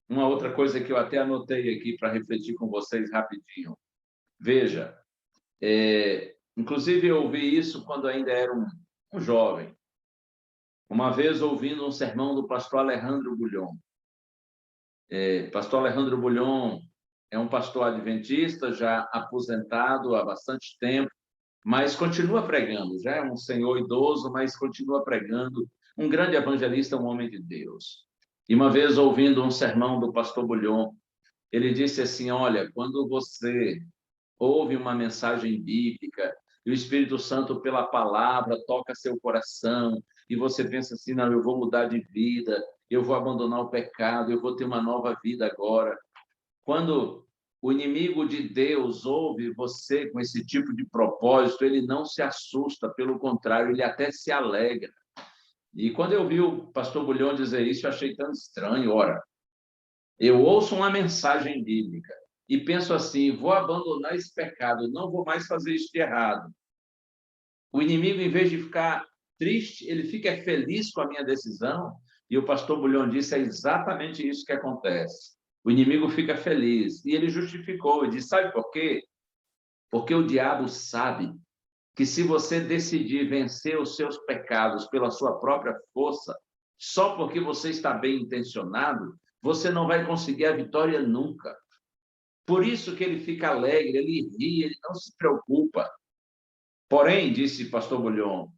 Um uma outra coisa que eu até anotei aqui para refletir com vocês rapidinho. Veja, inclusive eu ouvi isso quando ainda era um jovem. Uma vez ouvindo um sermão do pastor Alejandro Bulhon. Pastor Alejandro Bulhon é um pastor adventista, já aposentado há bastante tempo, mas continua pregando. Já é um senhor idoso, mas continua pregando. Um grande evangelista, um homem de Deus. E uma vez, ouvindo um sermão do pastor Bulhon, ele disse assim, olha, quando você ouve uma mensagem bíblica e o Espírito Santo, pela palavra, toca seu coração e você pensa assim, não, eu vou mudar de vida, eu vou abandonar o pecado, eu vou ter uma nova vida agora. Quando o inimigo de Deus ouve você com esse tipo de propósito, ele não se assusta, pelo contrário, ele até se alegra. E quando eu vi o pastor Bulhon dizer isso, eu achei tão estranho. Ora, eu ouço uma mensagem bíblica e penso assim, vou abandonar esse pecado, não vou mais fazer isso de errado. O inimigo, em vez de ficar triste, ele fica feliz com a minha decisão. E o pastor Bulhon disse, é exatamente isso que acontece. O inimigo fica feliz. E ele justificou, ele disse, sabe por quê? Porque o diabo sabe que se você decidir vencer os seus pecados pela sua própria força, só porque você está bem intencionado, você não vai conseguir a vitória nunca. Por isso que ele fica alegre, ele ri, ele não se preocupa. Porém, disse pastor Bulhon,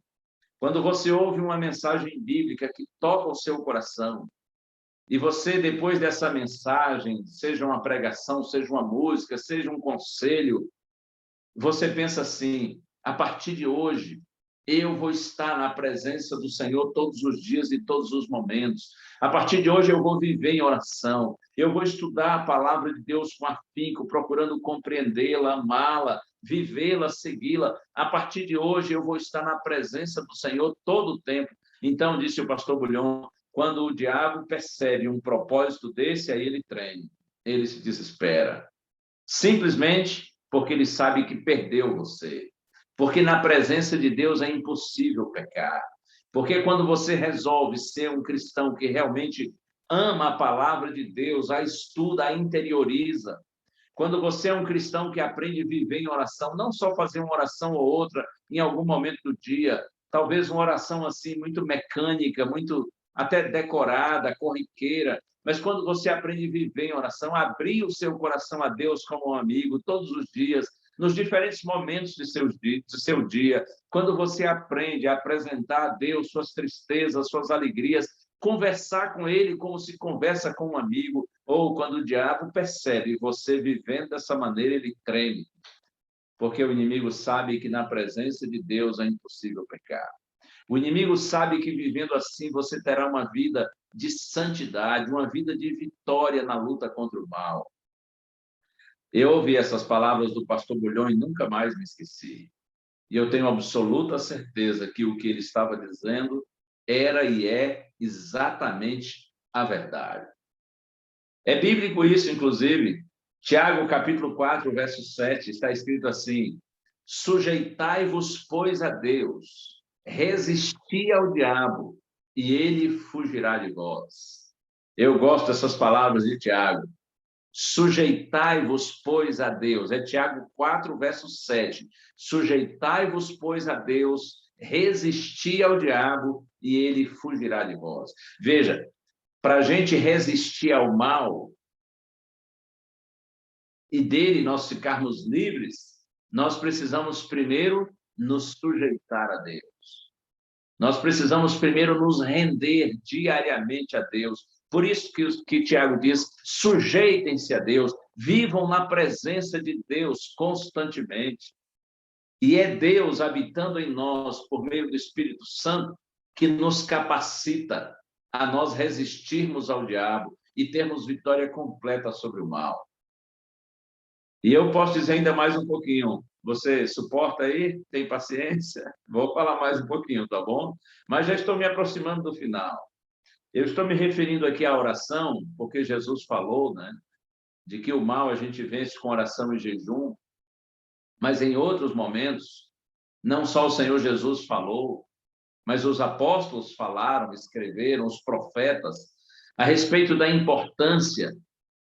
quando você ouve uma mensagem bíblica que toca o seu coração, e você, depois dessa mensagem, seja uma pregação, seja uma música, seja um conselho, você pensa assim, a partir de hoje, eu vou estar na presença do Senhor todos os dias e todos os momentos. A partir de hoje, eu vou viver em oração. Eu vou estudar a palavra de Deus com afinco, procurando compreendê-la, amá-la, vivê-la, segui-la. A partir de hoje, eu vou estar na presença do Senhor todo o tempo. Então, disse o pastor Bulhon, quando o diabo percebe um propósito desse, aí ele treme, ele se desespera. Simplesmente porque ele sabe que perdeu você. Porque na presença de Deus é impossível pecar. Porque quando você resolve ser um cristão que realmente ama a palavra de Deus, a estuda, a interioriza, quando você é um cristão que aprende a viver em oração, não só fazer uma oração ou outra em algum momento do dia, talvez uma oração assim muito mecânica, muito até decorada, corriqueira, mas quando você aprende a viver em oração, abrir o seu coração a Deus como um amigo todos os dias, nos diferentes momentos de seu dia, quando você aprende a apresentar a Deus suas tristezas, suas alegrias, conversar com Ele como se conversa com um amigo, ou quando o diabo percebe você vivendo dessa maneira, ele treme, porque o inimigo sabe que na presença de Deus é impossível pecar. O inimigo sabe que vivendo assim você terá uma vida de santidade, uma vida de vitória na luta contra o mal. Eu ouvi essas palavras do pastor Bulhon e nunca mais me esqueci. E eu tenho absoluta certeza que o que ele estava dizendo era e é exatamente a verdade. É bíblico isso, inclusive. Tiago, capítulo 4, verso 7, está escrito assim, sujeitai-vos, pois, a Deus, resisti ao diabo, e ele fugirá de vós. Eu gosto dessas palavras de Tiago. Sujeitai-vos, pois, a Deus. É Tiago 4, verso 7. Sujeitai-vos, pois, a Deus, resisti ao diabo e ele fugirá de vós. Veja, para a gente resistir ao mal e dele nós ficarmos livres, nós precisamos primeiro nos sujeitar a Deus. Nós precisamos primeiro nos render diariamente a Deus. Por isso que Tiago diz, sujeitem-se a Deus, vivam na presença de Deus constantemente. E é Deus habitando em nós, por meio do Espírito Santo, que nos capacita a nós resistirmos ao diabo e termos vitória completa sobre o mal. E eu posso dizer ainda mais um pouquinho. Você suporta aí? Tem paciência? Vou falar mais um pouquinho, tá bom? Mas já estou me aproximando do final. Eu estou me referindo aqui à oração, porque Jesus falou, né, de que o mal a gente vence com oração e jejum, mas em outros momentos, não só o Senhor Jesus falou, mas os apóstolos falaram, escreveram, os profetas, a respeito da importância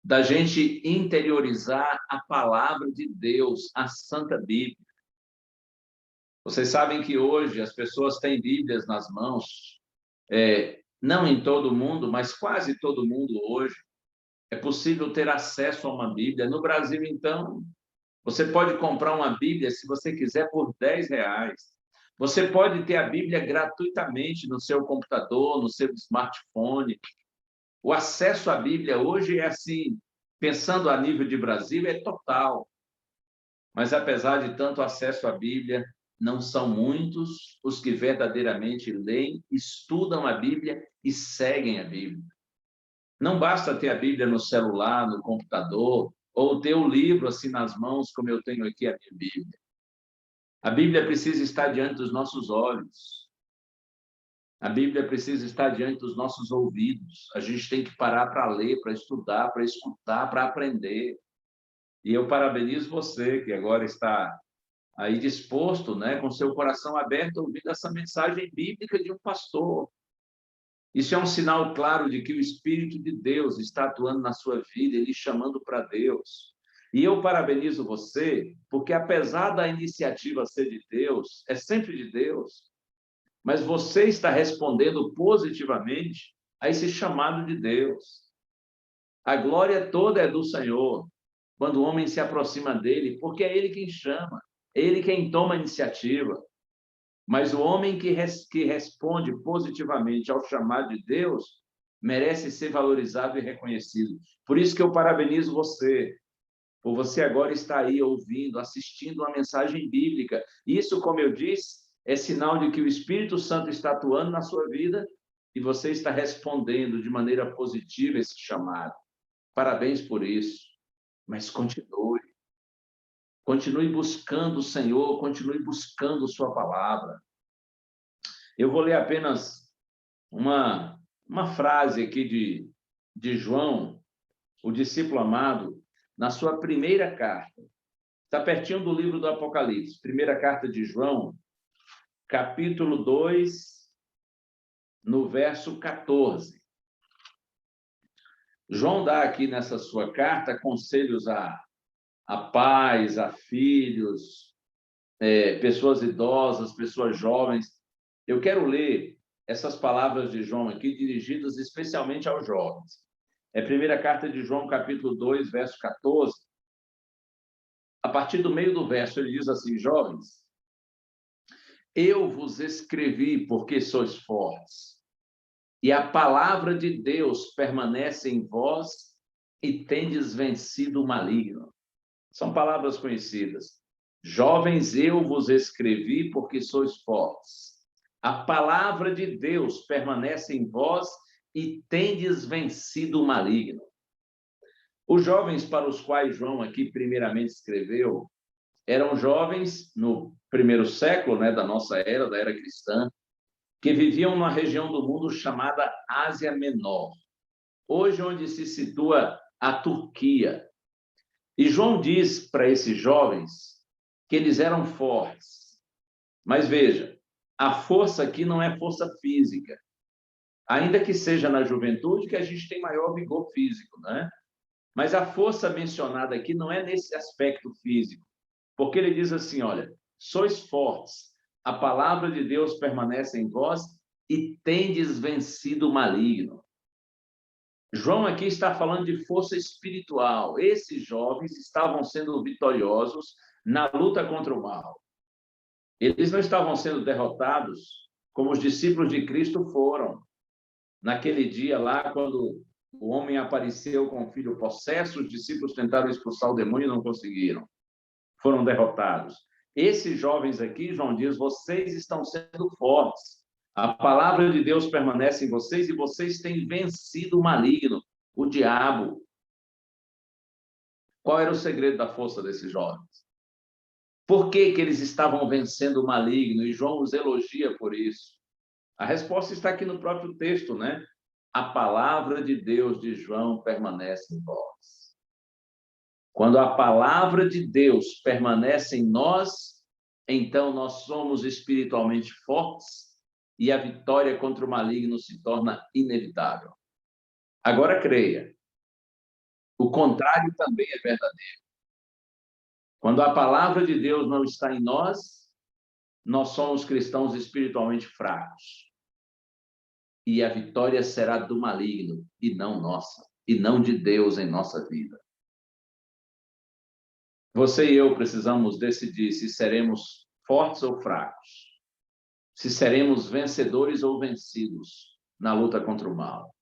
da gente interiorizar a palavra de Deus, a Santa Bíblia. Vocês sabem que hoje as pessoas têm Bíblias nas mãos, não em todo mundo, mas quase todo mundo hoje. É possível ter acesso a uma Bíblia. No Brasil, então, você pode comprar uma Bíblia, se você quiser, por R$ 10. Você pode ter a Bíblia gratuitamente no seu computador, no seu smartphone. O acesso à Bíblia hoje é assim, pensando a nível de Brasil, é total. Mas, apesar de tanto acesso à Bíblia, não são muitos os que verdadeiramente leem, estudam a Bíblia e seguem a Bíblia. Não basta ter a Bíblia no celular, no computador, ou ter o livro assim nas mãos, como eu tenho aqui a minha Bíblia. A Bíblia precisa estar diante dos nossos olhos. A Bíblia precisa estar diante dos nossos ouvidos. A gente tem que parar para ler, para estudar, para escutar, para aprender. E eu parabenizo você, que agora está aí disposto, né, com seu coração aberto, ouvindo essa mensagem bíblica de um pastor. Isso é um sinal claro de que o Espírito de Deus está atuando na sua vida, ele chamando para Deus. E eu parabenizo você, porque apesar da iniciativa ser de Deus, é sempre de Deus, mas você está respondendo positivamente a esse chamado de Deus. A glória toda é do Senhor, quando o homem se aproxima dele, porque é ele quem chama, é ele quem toma a iniciativa. Mas o homem que responde positivamente ao chamado de Deus merece ser valorizado e reconhecido. Por isso que eu parabenizo você, por você agora estar aí ouvindo, assistindo uma mensagem bíblica. Isso, como eu disse, é sinal de que o Espírito Santo está atuando na sua vida e você está respondendo de maneira positiva esse chamado. Parabéns por isso, mas continue. Continue buscando o Senhor, continue buscando sua palavra. Eu vou ler apenas uma frase aqui de João, o discípulo amado, na sua primeira carta. Está pertinho do livro do Apocalipse. Primeira carta de João, capítulo 2, no verso 14. João dá aqui nessa sua carta conselhos a pais, a filhos, pessoas idosas, pessoas jovens. Eu quero ler essas palavras de João aqui, dirigidas especialmente aos jovens. É a primeira carta de João, capítulo 2, verso 14. A partir do meio do verso, ele diz assim: jovens, eu vos escrevi porque sois fortes, e a palavra de Deus permanece em vós, e tendes vencido o maligno. São palavras conhecidas. Jovens, eu vos escrevi porque sois fortes. A palavra de Deus permanece em vós e tendes vencido o maligno. Os jovens para os quais João aqui primeiramente escreveu eram jovens no primeiro século, né, da nossa era, da era cristã, que viviam numa região do mundo chamada Ásia Menor, hoje onde se situa a Turquia. E João diz para esses jovens que eles eram fortes. Mas veja, a força aqui não é força física. Ainda que seja na juventude que a gente tem maior vigor físico, né? Mas a força mencionada aqui não é nesse aspecto físico. Porque ele diz assim, olha, sois fortes, a palavra de Deus permanece em vós e tendes vencido o maligno. João aqui está falando de força espiritual. Esses jovens estavam sendo vitoriosos na luta contra o mal. Eles não estavam sendo derrotados como os discípulos de Cristo foram. Naquele dia lá, quando o homem apareceu com o filho possesso, os discípulos tentaram expulsar o demônio e não conseguiram. Foram derrotados. Esses jovens aqui, João diz, vocês estão sendo fortes. A palavra de Deus permanece em vocês e vocês têm vencido o maligno, o diabo. Qual era o segredo da força desses jovens? Por que eles estavam vencendo o maligno? E João os elogia por isso. A resposta está aqui no próprio texto, né? A palavra de Deus de João permanece em vós. Quando a palavra de Deus permanece em nós, então nós somos espiritualmente fortes e a vitória contra o maligno se torna inevitável. Agora creia, O contrário também é verdadeiro. Quando a palavra de Deus não está em nós, nós somos cristãos espiritualmente fracos. E a vitória será do maligno, e não nossa, e não de Deus em nossa vida. Você e eu precisamos decidir se seremos fortes ou fracos, se seremos vencedores ou vencidos na luta contra o mal.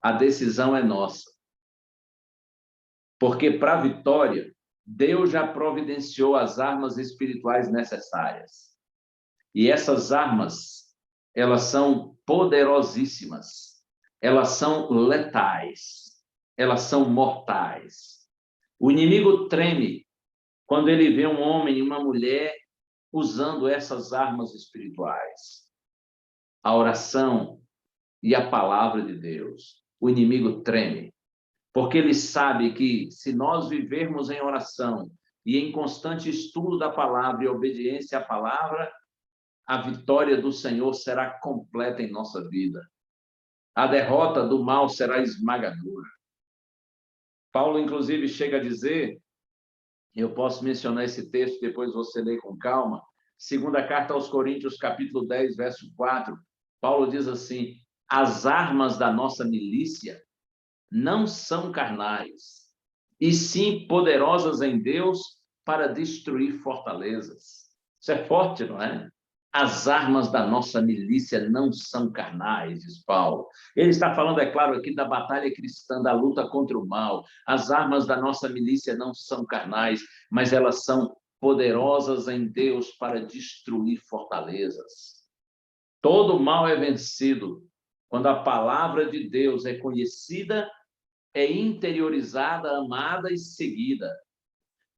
A decisão é nossa. Porque para a vitória, Deus já providenciou as armas espirituais necessárias. E essas armas, elas são poderosíssimas. Elas são letais. Elas são mortais. O inimigo treme quando ele vê um homem e uma mulher usando essas armas espirituais. A oração e a palavra de Deus. O inimigo treme. Porque ele sabe que, se nós vivermos em oração e em constante estudo da palavra e obediência à palavra, a vitória do Senhor será completa em nossa vida. A derrota do mal será esmagadora. Paulo, inclusive, chega a dizer, eu posso mencionar esse texto, depois você lê com calma, segunda carta aos Coríntios, capítulo 10, verso 4, Paulo diz assim, as armas da nossa milícia não são carnais, e sim poderosas em Deus para destruir fortalezas. Isso é forte, não é? As armas da nossa milícia não são carnais, diz Paulo. Ele está falando, é claro, aqui da batalha cristã, da luta contra o mal. As armas da nossa milícia não são carnais, mas elas são poderosas em Deus para destruir fortalezas. Todo mal é vencido quando a palavra de Deus é conhecida, é interiorizada, amada e seguida.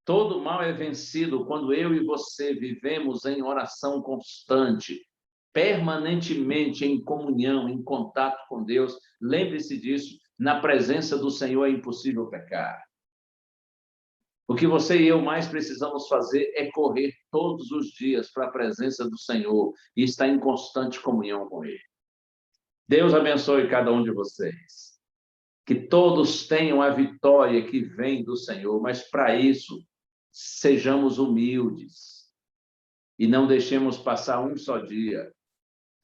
Todo mal é vencido quando eu e você vivemos em oração constante, permanentemente em comunhão, em contato com Deus. Lembre-se disso, na presença do Senhor é impossível pecar. O que você e eu mais precisamos fazer é correr todos os dias para a presença do Senhor e estar em constante comunhão com Ele. Deus abençoe cada um de vocês. Que todos tenham a vitória que vem do Senhor, mas para isso, sejamos humildes e não deixemos passar um só dia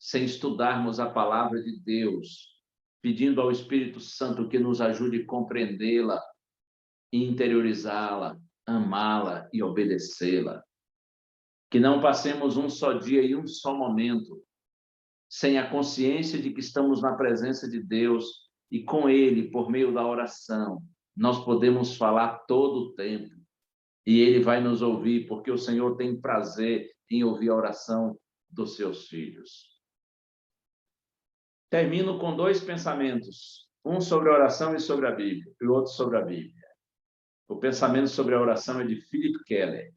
sem estudarmos a palavra de Deus, pedindo ao Espírito Santo que nos ajude a compreendê-la, interiorizá-la, amá-la e obedecê-la. Que não passemos um só dia e um só momento sem a consciência de que estamos na presença de Deus e com Ele, por meio da oração, nós podemos falar todo o tempo. E Ele vai nos ouvir, porque o Senhor tem prazer em ouvir a oração dos seus filhos. Termino com dois pensamentos. Um sobre a oração e sobre a Bíblia, e o outro sobre a Bíblia. O pensamento sobre a oração é de Philip Keller.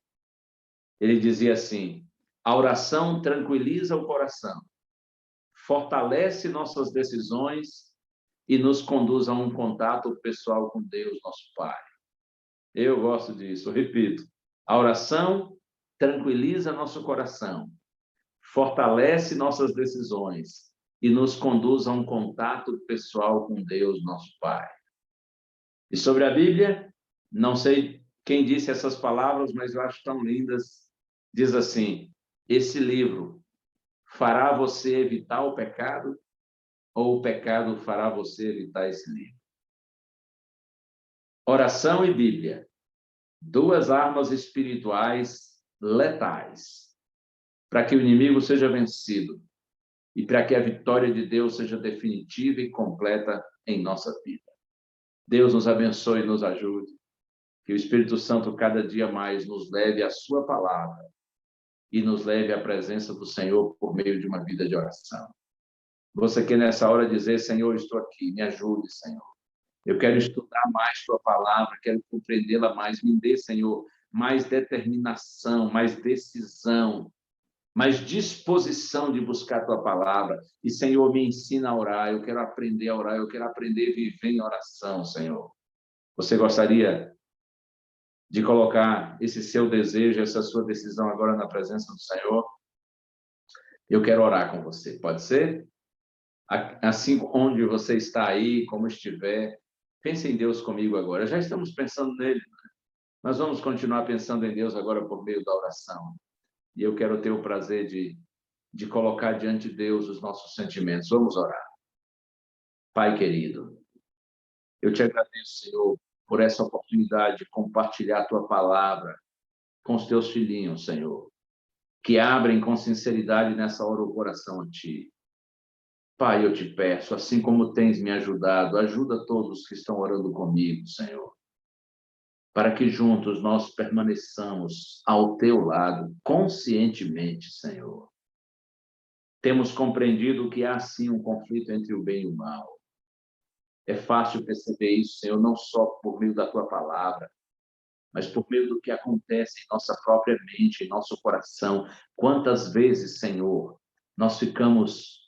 Ele dizia assim, a oração tranquiliza o coração, fortalece nossas decisões e nos conduz a um contato pessoal com Deus, nosso Pai. Eu gosto disso, eu repito. A oração tranquiliza nosso coração, fortalece nossas decisões e nos conduz a um contato pessoal com Deus, nosso Pai. E sobre a Bíblia, não sei quem disse essas palavras, mas eu acho tão lindas. Diz assim, esse livro fará você evitar o pecado ou o pecado fará você evitar esse livro? Oração e Bíblia, duas armas espirituais letais, para que o inimigo seja vencido e para que a vitória de Deus seja definitiva e completa em nossa vida. Deus nos abençoe e nos ajude, que o Espírito Santo cada dia mais nos leve à sua palavra e nos leve à presença do Senhor por meio de uma vida de oração. Você quer nessa hora dizer, Senhor, estou aqui, me ajude, Senhor. Eu quero estudar mais tua palavra, quero compreendê-la mais. Me dê, Senhor, mais determinação, mais decisão, mais disposição de buscar tua palavra. E, Senhor, me ensina a orar. Eu quero aprender a orar, eu quero aprender a viver em oração, Senhor. Você gostaria de colocar esse seu desejo, essa sua decisão agora na presença do Senhor? Eu quero orar com você, pode ser? Assim onde você está aí, como estiver, Pense em Deus comigo agora. Já estamos pensando nele. Nós vamos continuar pensando em Deus agora por meio da oração. E eu quero ter o prazer de colocar diante de Deus os nossos sentimentos. Vamos orar. Pai querido, eu te agradeço, Senhor, por essa oportunidade de compartilhar a tua palavra com os teus filhinhos, Senhor, que abrem com sinceridade nessa hora o coração a ti. Pai, eu te peço, assim como tens me ajudado, ajuda todos que estão orando comigo, Senhor, para que juntos nós permaneçamos ao teu lado, conscientemente, Senhor. Temos compreendido que há, sim, um conflito entre o bem e o mal. É fácil perceber isso, Senhor, não só por meio da tua palavra, mas por meio do que acontece em nossa própria mente, em nosso coração. Quantas vezes, Senhor, nós ficamos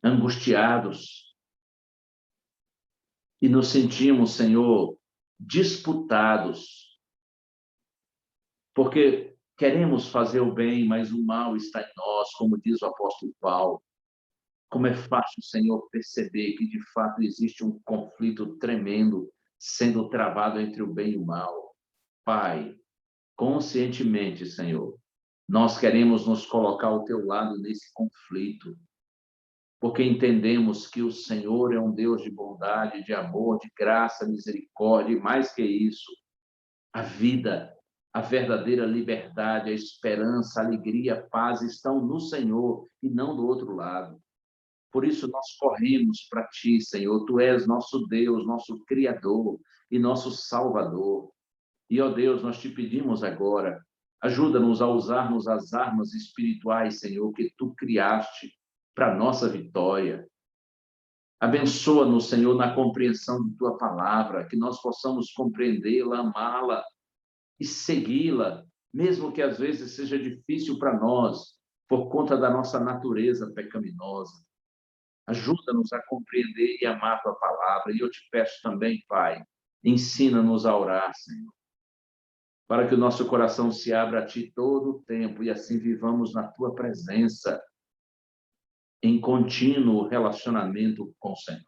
angustiados e nos sentimos, Senhor, disputados, porque queremos fazer o bem, mas o mal está em nós, como diz o apóstolo Paulo. Como é fácil, Senhor, perceber que de fato existe um conflito tremendo sendo travado entre o bem e o mal. Pai, conscientemente, Senhor, nós queremos nos colocar ao teu lado nesse conflito, porque entendemos que o Senhor é um Deus de bondade, de amor, de graça, misericórdia, e mais que isso, a vida, a verdadeira liberdade, a esperança, a alegria, a paz estão no Senhor e não do outro lado. Por isso nós corremos para ti, Senhor. Tu és nosso Deus, nosso Criador e nosso Salvador. E, ó Deus, nós te pedimos agora, ajuda-nos a usarmos as armas espirituais, Senhor, que tu criaste para a nossa vitória. Abençoa-nos, Senhor, na compreensão de tua palavra, que nós possamos compreendê-la, amá-la e segui-la, mesmo que às vezes seja difícil para nós, por conta da nossa natureza pecaminosa. Ajuda-nos a compreender e amar a tua palavra. E eu te peço também, Pai, ensina-nos a orar, Senhor, para que o nosso coração se abra a ti todo o tempo e assim vivamos na tua presença, em contínuo relacionamento com o Senhor.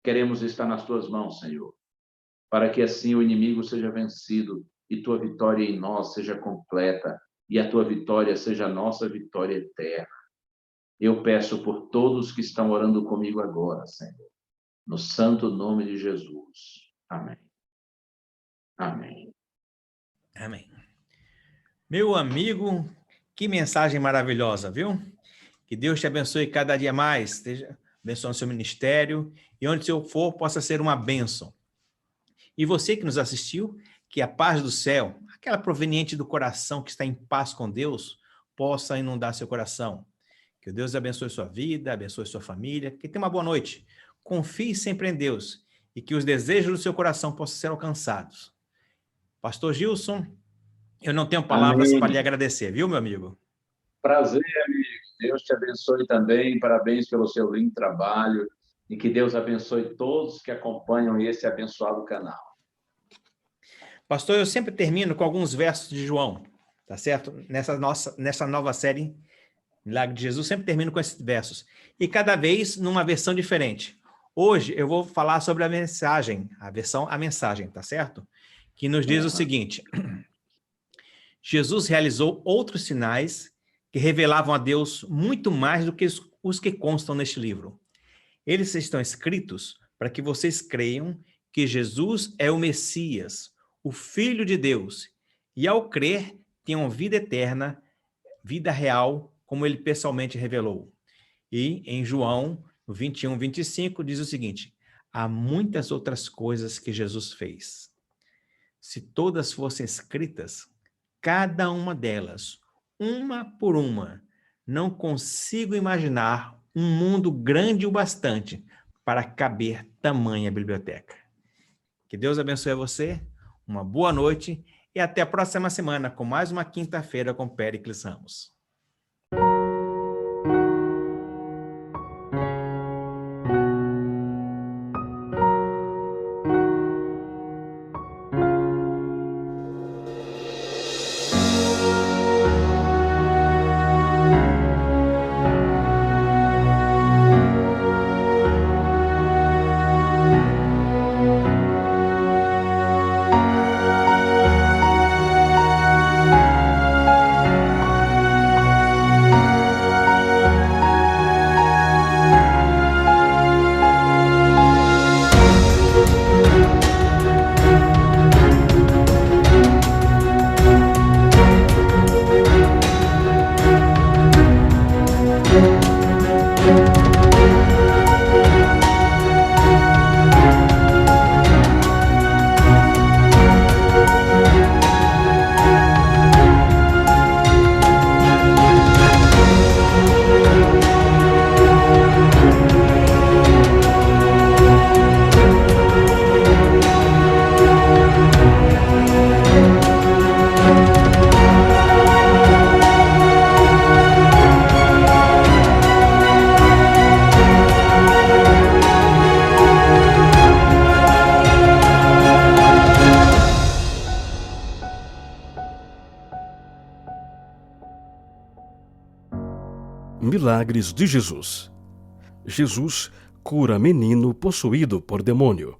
Queremos estar nas tuas mãos, Senhor, para que assim o inimigo seja vencido e tua vitória em nós seja completa e a tua vitória seja a nossa vitória eterna. Eu peço por todos que estão orando comigo agora, Senhor, no santo nome de Jesus. Amém. Amém. Amém. Meu amigo, que mensagem maravilhosa, viu? Que Deus te abençoe cada dia mais, esteja abençoando seu ministério e onde você for possa ser uma bênção. E você que nos assistiu, que a paz do céu, aquela proveniente do coração que está em paz com Deus, possa inundar seu coração. Que Deus abençoe sua vida, abençoe sua família, que tenha uma boa noite. Confie sempre em Deus e que os desejos do seu coração possam ser alcançados. Pastor Gilson, eu não tenho palavras para lhe agradecer, viu, meu amigo? Prazer, amigo. Deus te abençoe também. Parabéns pelo seu lindo trabalho e que Deus abençoe todos que acompanham esse abençoado canal. Pastor, eu sempre termino com alguns versos de João, tá certo? Nessa nova série Milagre de Jesus, sempre termino com esses versos. E cada vez numa versão diferente. Hoje eu vou falar sobre a mensagem, a mensagem, tá certo? Que nos diz o seguinte: Jesus realizou outros sinais que revelavam a Deus muito mais do que os que constam neste livro. Eles estão escritos para que vocês creiam que Jesus é o Messias, o Filho de Deus, e ao crer tenham vida eterna, vida real, como ele pessoalmente revelou. E em João, no 21, 25, diz o seguinte: há muitas outras coisas que Jesus fez. Se todas fossem escritas, cada uma delas, uma por uma, não consigo imaginar um mundo grande o bastante para caber tamanha biblioteca. Que Deus abençoe a você, uma boa noite e até a próxima semana com mais uma quinta-feira com Péricles Ramos. Milagres de Jesus. Jesus cura menino possuído por demônio.